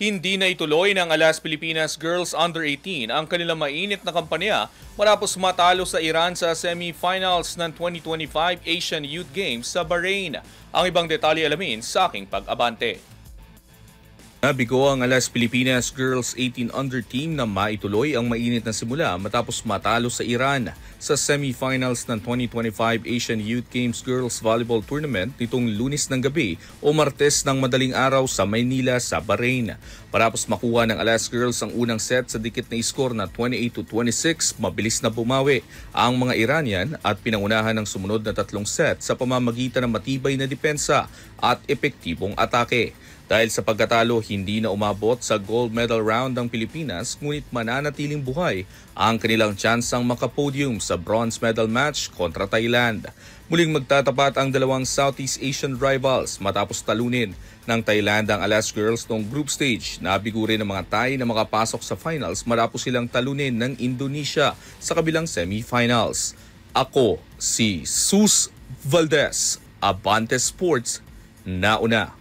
Hindi na ituloy ng Alas Pilipinas Girls Under 18 ang kanilang mainit na kampanya matapos matalo sa Iran sa semi-finals ng 2025 Asian Youth Games sa Bahrain. Ang ibang detalye alamin sa aking pag-abante. Nabigo ang Alas Pilipinas Girls 18 Under Team na maituloy ang mainit na simula matapos matalo sa Iran sa semi-finals ng 2025 Asian Youth Games Girls Volleyball Tournament nitong Lunes ng gabi o Martes ng madaling araw sa Maynila sa Bahrain. Matapos makuha ng Alas Girls ang unang set sa dikit na iskor na 28-26, mabilis na bumawi ang mga Iranian at pinangunahan ng sumunod na tatlong set sa pamamagitan ng matibay na depensa at epektibong atake. Dahil sa pagkatalo, hindi na umabot sa gold medal round ng Pilipinas ngunit mananatiling buhay ang kanilang tsansang makapodium sa bronze medal match kontra Thailand. Muling magtatapat ang dalawang Southeast Asian rivals matapos talunin ng Thailand ang Alas Girls noong group stage. Nabigo rin ng mga Thai na makapasok sa finals matapos silang talunin ng Indonesia sa kabilang semifinals. Ako si Sus Valdez, Abante Sports, nauna.